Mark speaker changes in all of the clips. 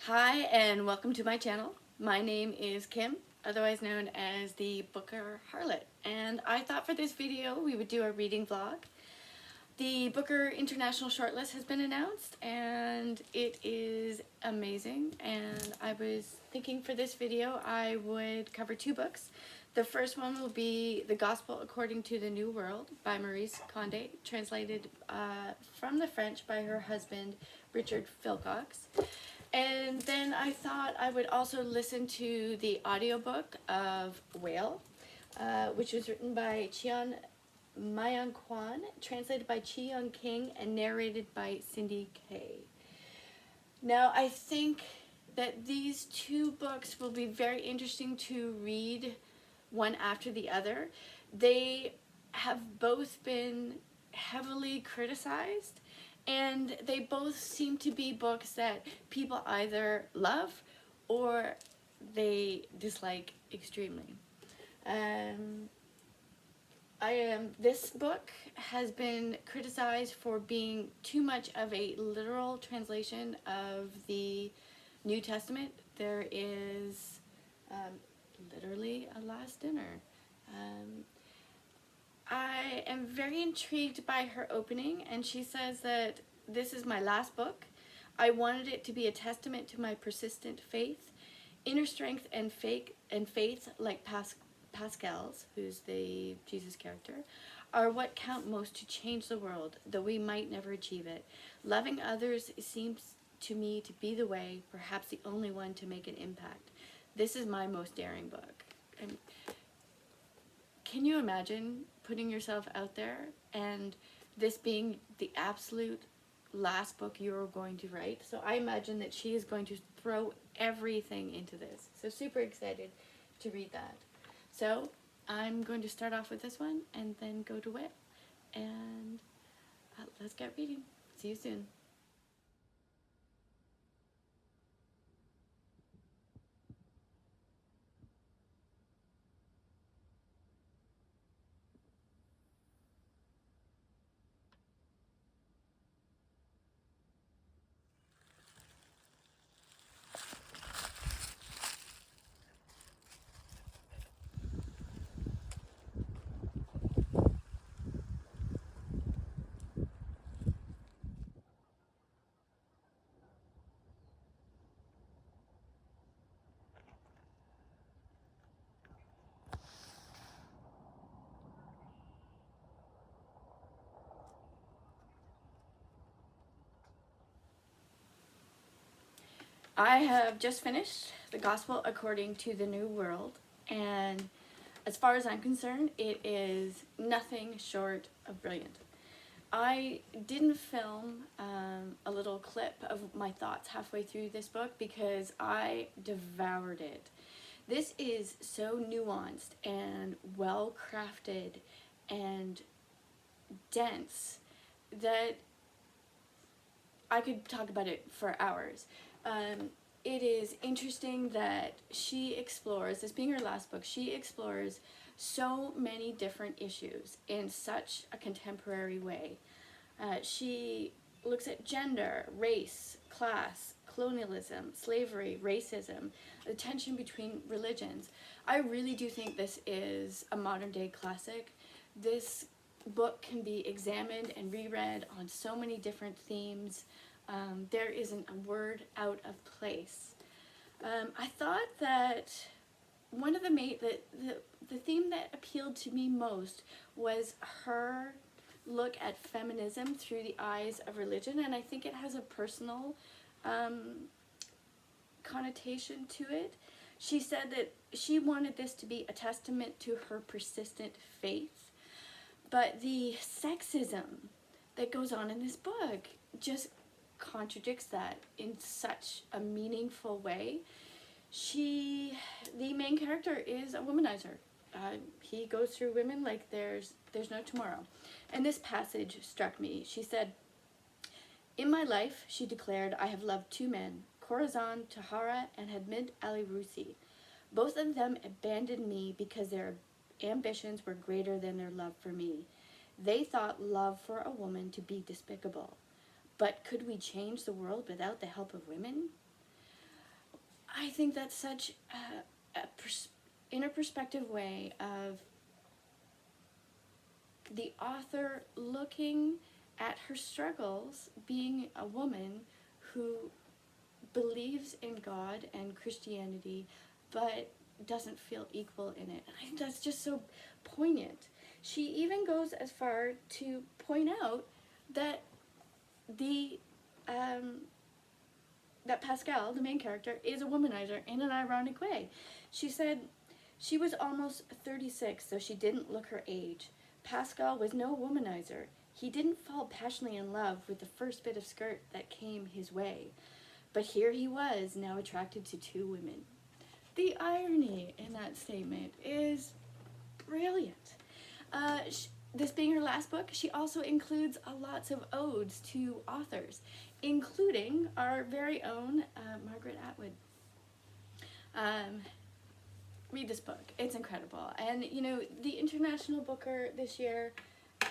Speaker 1: Hi and welcome to my channel. My name is Kim, otherwise known as the Booker Harlot, and I thought for this video we would do a reading vlog. The Booker International Shortlist has been announced and it is amazing, and I was thinking for this video I would cover two books. The first one will be The Gospel According to the New World by Maryse Condé, translated from the French by her husband Richard Philcox. And then I thought I would also listen to the audiobook of Whale, which was written by Chian Mayan Kwan, translated by Chi Young King, and narrated by Cindy Kay. Now, I think that these two books will be very interesting to read one after the other. They have both been heavily criticized, and they both seem to be books that people either love or they dislike extremely. This book has been criticized for being too much of a literal translation of the New Testament. There is literally a last dinner. I am very intrigued by her opening, and she says that this is my last book. I wanted it to be a testament to my persistent faith, inner strength and faith like Pascal's, who's the Jesus character, are what count most to change the world, though we might never achieve it. Loving others seems to me to be the way, perhaps the only one to make an impact. This is my most daring book. And can you imagine putting yourself out there and this being the absolute last book you're going to write? So I imagine that she is going to throw everything into this. So super excited to read that. So I'm going to start off with this one and then go to Whale. And let's get reading. See you soon. I have just finished The Gospel According to the New World, and as far as I'm concerned, it is nothing short of brilliant. I didn't film a little clip of my thoughts halfway through this book because I devoured it. This is so nuanced and well crafted and dense that I could talk about it for hours. It is interesting that she explores, this being her last book, she explores so many different issues in such a contemporary way. She looks at gender, race, class, colonialism, slavery, racism, the tension between religions. I really do think this is a modern day classic. This book can be examined and reread on so many different themes. There isn't a word out of place. I thought that one of the theme that appealed to me most was her look at feminism through the eyes of religion, and I think it has a personal connotation to it. She said that she wanted this to be a testament to her persistent faith, but the sexism that goes on in this book just contradicts that in such a meaningful way. The main character is a womanizer. He goes through women like there's no tomorrow. And this passage struck me. She said, "In my life," she declared, "I have loved two men, Corazon Tahara and Hamid Ali Rusi. Both of them abandoned me because their ambitions were greater than their love for me. They thought love for a woman to be despicable. But could we change the world without the help of women?" I think that's such in a perspective way of the author looking at her struggles being a woman who believes in God and Christianity, but doesn't feel equal in it. And I think that's just so poignant. She even goes as far to point out that the that Pascal, the main character, is a womanizer in an ironic way. She said she was almost 36, so she didn't look her age. Pascal was no womanizer. He didn't fall passionately in love with the first bit of skirt that came his way. But here he was, now attracted to two women. The irony in that statement is brilliant. This being her last book, she also includes lots of odes to authors, including our very own Margaret Atwood. Read this book. It's incredible. And, you know, the International Booker this year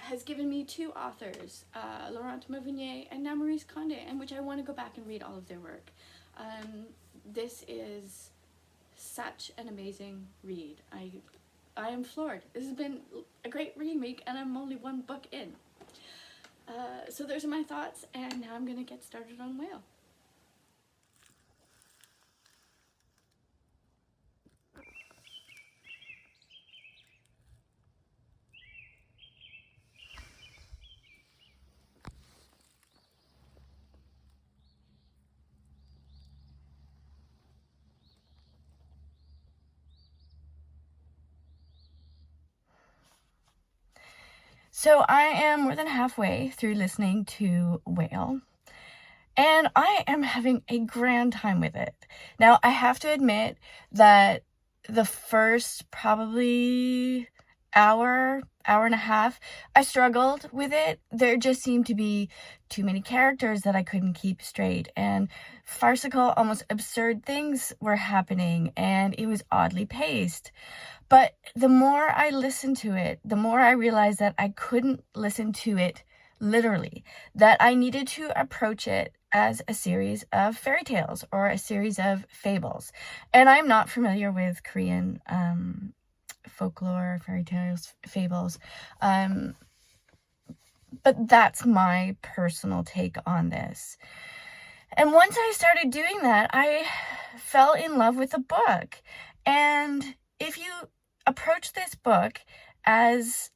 Speaker 1: has given me two authors, Laurent Mauvigne and now Maryse Condé, and which I want to go back and read all of their work. This is such an amazing read. I am floored. This has been a great reading week, and I'm only one book in. So those are my thoughts, and now I'm going to get started on Whale. So I am more than halfway through listening to Whale, and I am having a grand time with it. Now, I have to admit that the first probably hour and a half, I struggled with it. There just seemed to be too many characters that I couldn't keep straight, and farcical, almost absurd things were happening, and it was oddly paced. But the more I listened to it, the more I realized that I couldn't listen to it literally, that I needed to approach it as a series of fairy tales or a series of fables. And I'm not familiar with Korean folklore, fairy tales, fables, but that's my personal take on this. And once I started doing that, I fell in love with the book. And if you approach this book as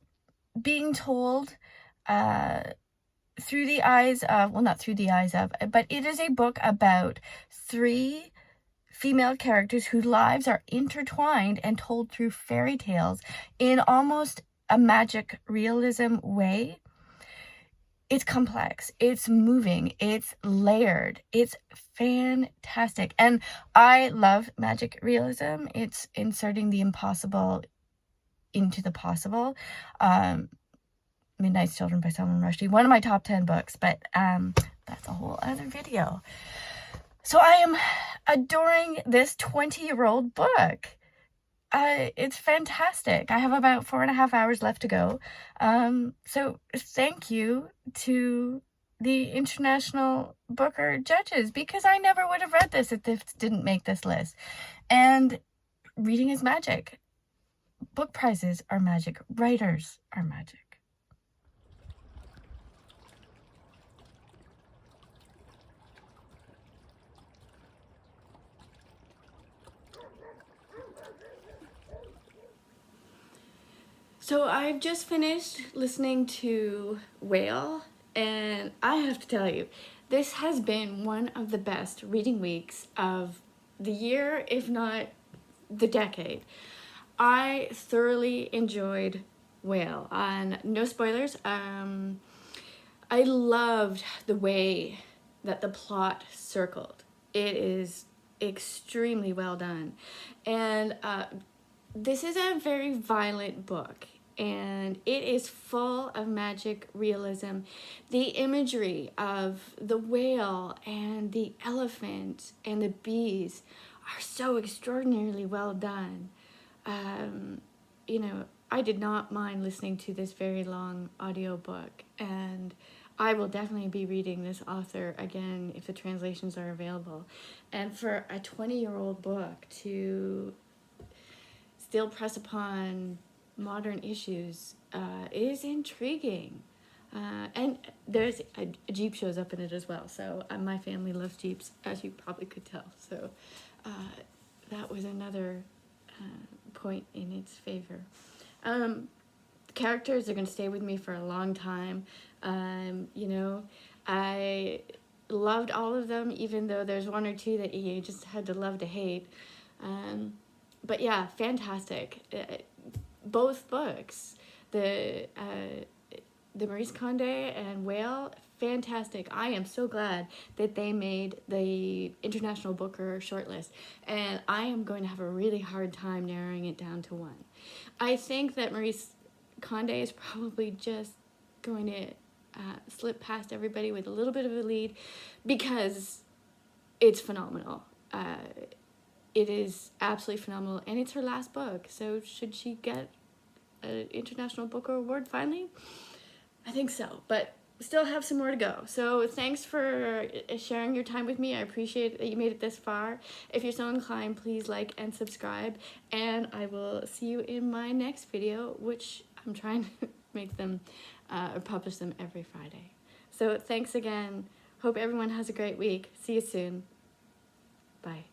Speaker 1: being told through the eyes of, well, not through the eyes of, but it is a book about three female characters whose lives are intertwined and told through fairy tales in almost a magic realism way. It's complex, it's moving, it's layered, it's fantastic. And I love magic realism. It's inserting the impossible into the possible. Midnight's Children by Salman Rushdie, one of my top 10 books, but that's a whole other video. So I am adoring this 20-year-old book. It's fantastic. I have about 4.5 hours left to go. So thank you to the International Booker judges, because I never would have read this if this didn't make this list. And reading is magic. Book prizes are magic. Writers are magic. So I've just finished listening to Whale, and I have to tell you, this has been one of the best reading weeks of the year, if not the decade. I thoroughly enjoyed Whale, and no spoilers. I loved the way that the plot circled. It is extremely well done, and this is a very violent book, and it is full of magic realism. The imagery of the whale and the elephant and the bees are so extraordinarily well done. You know, I did not mind listening to this very long audiobook, and I will definitely be reading this author again if the translations are available. And for a 20-year-old book to still press upon modern issues is intriguing. And there's a Jeep shows up in it as well. So my family loves Jeeps, as you probably could tell. So that was another point in its favor. Characters are going to stay with me for a long time. You know, I loved all of them, even though there's one or two that you just had to love to hate. But yeah, fantastic. Both books, the Maurice Condé and Whale, fantastic. I am so glad that they made the International Booker shortlist, and I am going to have a really hard time narrowing it down to one. I think that Maurice Condé is probably just going to slip past everybody with a little bit of a lead because it's phenomenal. It is absolutely phenomenal, and it's her last book, so should she get an International Booker Award finally? I think so, but still have some more to go. So thanks for sharing your time with me. I appreciate that you made it this far. If you're so inclined, please like and subscribe, and I will see you in my next video, which I'm trying to make them publish them every Friday. So thanks again. Hope everyone has a great week. See you soon. Bye.